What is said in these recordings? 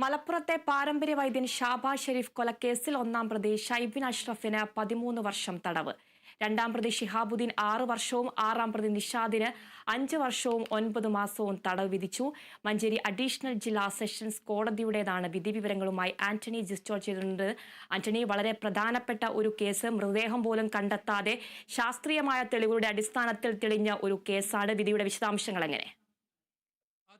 മലപ്പുറത്തെ പാരമ്പര്യ വൈദ്യൻ ഷാബാസ് ഷെരീഫ് കൊലക്കേസിൽ ഒന്നാം പ്രതി ഷൈബിൻ അഷ്റഫിന് 13 വർഷം തടവ്. രണ്ടാം പ്രതി ഷിഹാബുദ്ദീൻ 6 വർഷവും ആറാം പ്രതി നിഷാദിന് 5 വർഷവും 9 മാസവും തടവ് വിധിച്ചു. മഞ്ചേരി അഡീഷണൽ ജില്ലാ സെഷൻസ് കോടതിയുടേതാണ് വിധി. വിവരങ്ങളുമായി ആന്റണി ജിസ്റ്റോൾ ചെയ്തിട്ടുണ്ട്. ആന്റണി, വളരെ പ്രധാനപ്പെട്ട ഒരു കേസ്, മൃതദേഹം പോലും കണ്ടെത്താതെ ശാസ്ത്രീയമായ തെളിവുകളുടെ അടിസ്ഥാനത്തിൽ തെളിഞ്ഞ ഒരു കേസാണ്. വിധിയുടെ വിശദാംശങ്ങൾ എങ്ങനെ?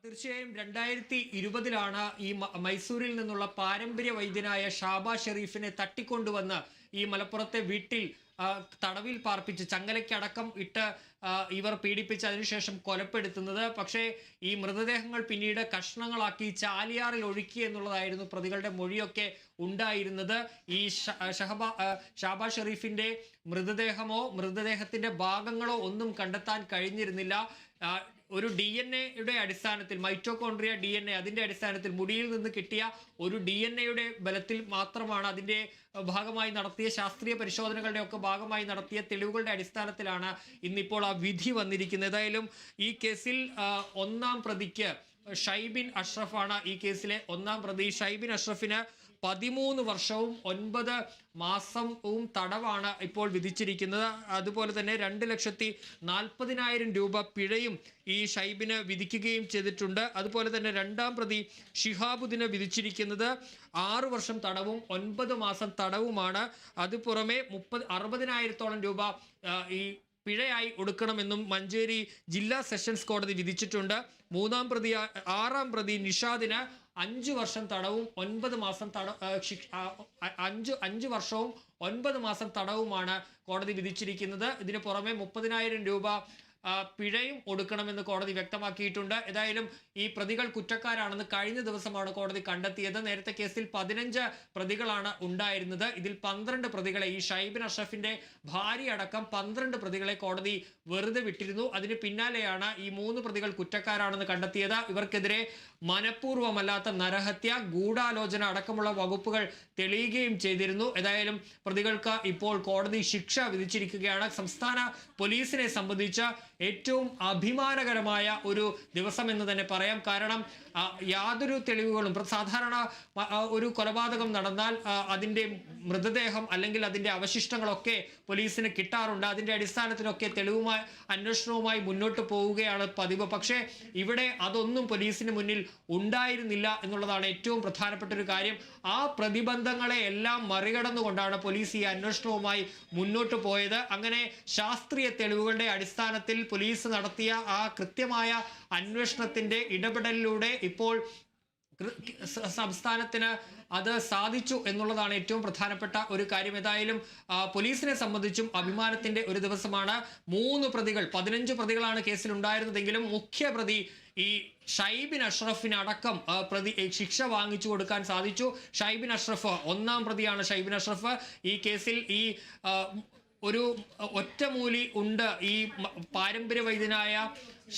തീർച്ചയായും 2020 ഈ മൈസൂരിൽ നിന്നുള്ള പാരമ്പര്യ വൈദ്യനായ ഷാബാസ് ഷെരീഫിനെ തട്ടിക്കൊണ്ടുവന്ന് ഈ മലപ്പുറത്തെ വീട്ടിൽ തടവിൽ പാർപ്പിച്ച് ചങ്ങലയ്ക്കടക്കം ഇട്ട് ഇവർ പീഡിപ്പിച്ച് അതിനുശേഷം കൊലപ്പെടുത്തുന്നത്. പക്ഷേ ഈ മൃതദേഹങ്ങൾ പിന്നീട് കഷ്ണങ്ങളാക്കി ചാലിയാറിൽ ഒഴുക്കി എന്നുള്ളതായിരുന്നു പ്രതികളുടെ മൊഴിയൊക്കെ ഉണ്ടായിരുന്നത്. ഈ ഷാബാസ് ഷെരീഫിന്റെ മൃതദേഹമോ മൃതദേഹത്തിന്റെ ഭാഗങ്ങളോ ഒന്നും കണ്ടെത്താൻ കഴിഞ്ഞിരുന്നില്ല. ഒരു DNA അടിസ്ഥാനത്തിൽ, മൈറ്റോകോൺട്രിയ DNA, അതിന്റെ അടിസ്ഥാനത്തിൽ മുടിയിൽ നിന്ന് കിട്ടിയ ഒരു DNA ബലത്തിൽ മാത്രമാണ്, അതിന്റെ ഭാഗമായി നടത്തിയ ശാസ്ത്രീയ പരിശോധനകളുടെ ഒക്കെ ഭാഗമായി നടത്തിയ തെളിവുകളുടെ അടിസ്ഥാനത്തിലാണ് ഇന്നിപ്പോൾ ആ വിധി വന്നിരിക്കുന്നത്. ഏതായാലും ഈ കേസിൽ ഒന്നാം പ്രതിക്ക് ഷൈബിൻ അഷ്റഫാണ് ഈ കേസിലെ ഒന്നാം പ്രതി. ഷൈബിൻ അഷ്റഫിന് 13 വർഷവും 9 മാസവും തടവാണ് ഇപ്പോൾ വിധിച്ചിരിക്കുന്നത്. അതുപോലെ തന്നെ 2,40,000 രൂപ പിഴയും ഈ ഷൈബിന് വിധിക്കുകയും ചെയ്തിട്ടുണ്ട്. അതുപോലെ തന്നെ രണ്ടാം പ്രതി ഷിഹാബുദ്ദീന് വിധിച്ചിരിക്കുന്നത് 6 വർഷം തടവും 9 മാസം തടവുമാണ്. അതുപുറമെ 60,000-ഓളം രൂപ ഈ പിഴയായി ഒടുക്കണമെന്നും മഞ്ചേരി ജില്ലാ സെഷൻസ് കോടതി വിധിച്ചിട്ടുണ്ട്. ആറാം പ്രതി നിഷാദിന് 5 വർഷം തടവും 9 മാസം 5 വർഷവും 9 മാസം തടവുമാണ് കോടതി വിധിച്ചിരിക്കുന്നത്. ഇതിന് പുറമെ 30,000 രൂപ പിഴയും ഒടുക്കണമെന്ന് കോടതി വ്യക്തമാക്കിയിട്ടുണ്ട്. ഏതായാലും ഈ പ്രതികൾ കുറ്റക്കാരാണെന്ന് കഴിഞ്ഞ ദിവസമാണ് കോടതി കണ്ടെത്തിയത്. നേരത്തെ കേസിൽ 15 പ്രതികളാണ് ഉണ്ടായിരുന്നത്. ഇതിൽ 12 പ്രതികളെ, ഈ ഷൈബിൻ അഷ്റഫിന്റെ ഭാര്യ അടക്കം 12 പ്രതികളെ കോടതി വെറുതെ വിട്ടിരുന്നു. അതിന് പിന്നാലെയാണ് ഈ 3 പ്രതികൾ കുറ്റക്കാരാണെന്ന് കണ്ടെത്തിയത്. ഇവർക്കെതിരെ മനഃപൂർവ്വമല്ലാത്ത നരഹത്യ, ഗൂഢാലോചന അടക്കമുള്ള വകുപ്പുകൾ തെളിയുകയും ചെയ്തിരുന്നു. ഏതായാലും പ്രതികൾക്ക് ഇപ്പോൾ കോടതി ശിക്ഷ വിധിച്ചിരിക്കുകയാണ്. സംസ്ഥാന പോലീസിനെ സംബന്ധിച്ച് ഏറ്റവും അഭിമാനകരമായ ഒരു ദിവസം എന്ന് തന്നെ പറയാം. കാരണം യാതൊരു തെളിവുകളും, സാധാരണ ഒരു കൊലപാതകം നടന്നാൽ അതിൻ്റെ മൃതദേഹം അല്ലെങ്കിൽ അതിൻ്റെ അവശിഷ്ടങ്ങളൊക്കെ പോലീസിന് കിട്ടാറുണ്ട്. അതിൻ്റെ അടിസ്ഥാനത്തിലൊക്കെ തെളിവുമായി അന്വേഷണവുമായി മുന്നോട്ട് പോവുകയാണ് പതിവ്. പക്ഷേ ഇവിടെ അതൊന്നും പോലീസിന് മുന്നിൽ ഉണ്ടായിരുന്നില്ല എന്നുള്ളതാണ് ഏറ്റവും പ്രധാനപ്പെട്ട ഒരു കാര്യം. ആ പ്രതിബന്ധങ്ങളെ എല്ലാം മറികടന്നുകൊണ്ടാണ് പോലീസ് ഈ അന്വേഷണവുമായി മുന്നോട്ട് പോയത്. അങ്ങനെ ശാസ്ത്രീയ തെളിവുകളുടെ അടിസ്ഥാനത്തിൽ പോലീസ് നടത്തിയ ആ കൃത്യമായ അന്വേഷണത്തിന്റെ ഇടപെടലിലൂടെ ഇപ്പോൾ സംസ്ഥാനത്തിന് അത് സാധിച്ചു എന്നുള്ളതാണ് ഏറ്റവും പ്രധാനപ്പെട്ട ഒരു കാര്യം. ഏതായാലും പോലീസിനെ സംബന്ധിച്ചും അഭിമാനത്തിന്റെ ഒരു ദിവസമാണ്. 3 പ്രതികൾ, 15 പ്രതികളാണ് കേസിൽ ഉണ്ടായിരുന്നതെങ്കിലും മുഖ്യ പ്രതി ഈ ഷൈബിൻ അഷ്റഫിനടക്കം ശിക്ഷ വാങ്ങിച്ചു കൊടുക്കാൻ സാധിച്ചു. ഷൈബിൻ അഷ്റഫ് ഒന്നാം പ്രതിയാണ്. ഷൈബിൻ അഷ്റഫ് ഈ കേസിൽ ഈ ഒരു ഒറ്റമൂലി ഉണ്ട്, ഈ പാരമ്പര്യ വൈദ്യനായ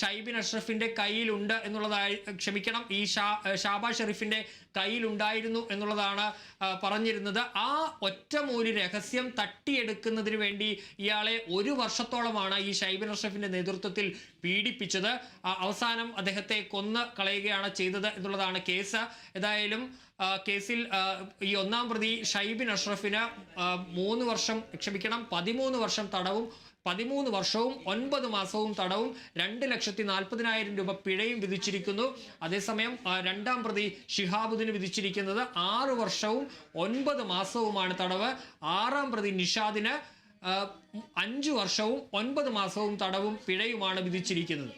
ഷൈബിൻ അഷ്റഫിന്റെ കയ്യിലുണ്ട് എന്നുള്ളതായി, ക്ഷമിക്കണം, ഈ ഷാബാസ് ഷെരീഫിന്റെ കയ്യിലുണ്ടായിരുന്നു എന്നുള്ളതാണ് പറഞ്ഞിരുന്നത്. ആ ഒറ്റമൂലി രഹസ്യം തട്ടിയെടുക്കുന്നതിന് വേണ്ടി ഇയാളെ 1 വർഷത്തോളമാണ് ഈ ഷൈബിൻ അഷ്റഫിന്റെ നേതൃത്വത്തിൽ പീഡിപ്പിച്ചത്. അവസാനം അദ്ദേഹത്തെ കൊന്ന് കളയുകയാണ് ചെയ്തത് എന്നുള്ളതാണ് കേസ്. ഏതായാലും കേസിൽ ഈ ഒന്നാം പ്രതി ഷൈബിൻ അഷ്റഫിന് 13 വർഷം തടവും 13 വർഷവും 9 മാസവും തടവും 2,40,000 രൂപ പിഴയും വിധിച്ചിരിക്കുന്നു. അതേസമയം രണ്ടാം പ്രതി ഷിഹാബുദ്ദീന് വിധിച്ചിരിക്കുന്നത് 6 വർഷവും 9 മാസവുമാണ് തടവ്. ആറാം പ്രതി നിഷാദിന് 5 വർഷവും 9 മാസവും തടവും പിഴയുമാണ് വിധിച്ചിരിക്കുന്നത്.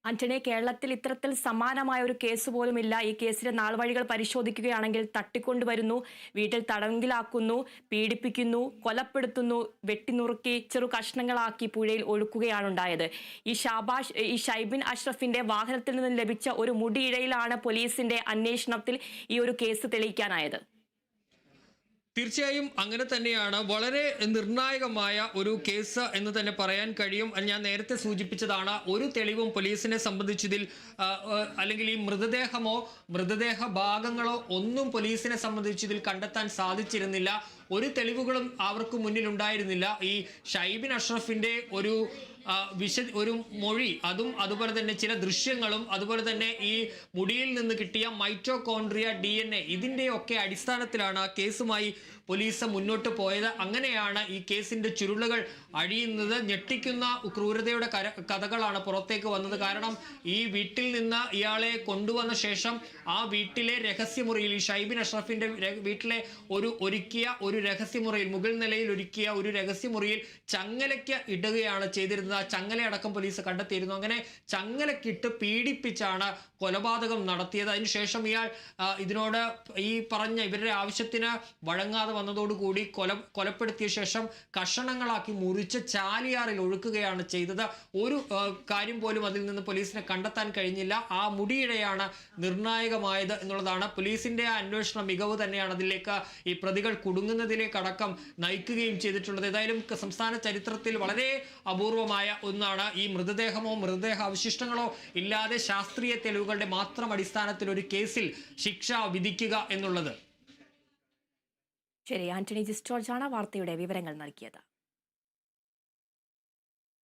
ആന്റണി, കേരളത്തിൽ ഇത്തരത്തിൽ സമാനമായ ഒരു കേസ് പോലുമില്ല. ഈ കേസിലെ നാൾവഴികൾ പരിശോധിക്കുകയാണെങ്കിൽ തട്ടിക്കൊണ്ടുവരുന്നു, വീട്ടിൽ തടങ്കിലാക്കുന്നു, പീഡിപ്പിക്കുന്നു, കൊലപ്പെടുത്തുന്നു, വെട്ടിനുറുക്കി ചെറു കഷ്ണങ്ങളാക്കി പുഴയിൽ ഒഴുക്കുകയാണ് ഉണ്ടായത്. ഈ ഷൈബിൻ അഷ്റഫിന്റെ വാഹനത്തിൽ നിന്ന് ലഭിച്ച ഒരു മുടിയിഴയിലാണ് പോലീസിന്റെ അന്വേഷണത്തിൽ ഈ ഒരു കേസ് തെളിയിക്കാനായത്. തീർച്ചയായും അങ്ങനെ തന്നെയാണ്. വളരെ നിർണായകമായ ഒരു കേസ് എന്ന് തന്നെ പറയാൻ കഴിയും. ഞാൻ നേരത്തെ സൂചിപ്പിച്ചതാണ്, ഒരു തെളിവും പോലീസിനെ സംബന്ധിച്ചതിൽ അല്ലെങ്കിൽ ഈ മൃതദേഹമോ മൃതദേഹ ഭാഗങ്ങളോ ഒന്നും പോലീസിനെ സംബന്ധിച്ചതിൽ കണ്ടെത്താൻ സാധിച്ചിരുന്നില്ല. ഒരു തെളിവുകളും അവർക്ക് മുന്നിൽ ഉണ്ടായിരുന്നില്ല. ഈ ഷൈബിൻ അഷ്റഫിന്റെ ഒരു ഒരു മൊഴി, അതുപോലെ തന്നെ ചില ദൃശ്യങ്ങളും അതുപോലെ തന്നെ ഈ മുടിയിൽ നിന്ന് കിട്ടിയ മൈറ്റോകോൺട്രിയ DNA ഇതിൻ്റെയൊക്കെ അടിസ്ഥാനത്തിലാണ് കേസുമായി പോലീസ് മുന്നോട്ട് പോയത്. അങ്ങനെയാണ് ഈ കേസിന്റെ ചുരുളുകൾ അഴിയുന്നത്. ഞെട്ടിക്കുന്ന ക്രൂരതയുടെ കഥകളാണ് പുറത്തേക്ക് വന്നത്. കാരണം ഈ വീട്ടിൽ നിന്ന് ഇയാളെ കൊണ്ടുവന്ന ശേഷം ആ വീട്ടിലെ രഹസ്യമുറിയിൽ, ഈ ഷൈബിൻ അഷ്റഫിന്റെ വീട്ടിലെ ഒരു രഹസ്യമുറിയിൽ, മുകൾ നിലയിൽ ഒരുക്കിയ ഒരു രഹസ്യമുറിയിൽ ചങ്ങലയ്ക്ക് ഇടുകയാണ് ചെയ്തിരുന്നത്. ആ ചങ്ങലയടക്കം പോലീസ് കണ്ടെത്തിയിരുന്നു. അങ്ങനെ ചങ്ങലക്കിട്ട് പീഡിപ്പിച്ചാണ് കൊലപാതകം നടത്തിയത്. അതിനുശേഷം ഇയാൾ ഇതിനോട് ഈ പറഞ്ഞ ഇവരുടെ ആവശ്യത്തിന് വഴങ്ങാതെ വന്നതോടുകൂടി കൊലപ്പെടുത്തിയ ശേഷം കഷണങ്ങളാക്കി മുറിച്ച് ചാലിയാറിൽ ഒഴുക്കുകയാണ് ചെയ്തത്. ഒരു കാര്യം പോലും അതിൽ നിന്ന് പോലീസിനെ കണ്ടെത്താൻ കഴിഞ്ഞില്ല. ആ മുടിയിഴയാണ് നിർണായകമായത് എന്നുള്ളതാണ്. പോലീസിന്റെ അന്വേഷണ മികവ് തന്നെയാണ് അതിലേക്ക് ഈ പ്രതികൾ കുടുങ്ങുന്നതിലേക്കടക്കം നയിക്കുകയും ചെയ്തിട്ടുള്ളത്. ഏതായാലും സംസ്ഥാന ചരിത്രത്തിൽ വളരെ അപൂർവമായ ഒന്നാണ് ഈ മൃതദേഹമോ മൃതദേഹ അവശിഷ്ടങ്ങളോ ഇല്ലാതെ ശാസ്ത്രീയ തെളിവുകളുടെ മാത്രം അടിസ്ഥാനത്തിൽ ഒരു കേസിൽ ശിക്ഷ വിധിക്കുക എന്നുള്ളത്. ശരി, ആന്റണി ജിസ് ജോർജാണ് വാർത്തയുടെ വിവരങ്ങൾ നൽകിയത്.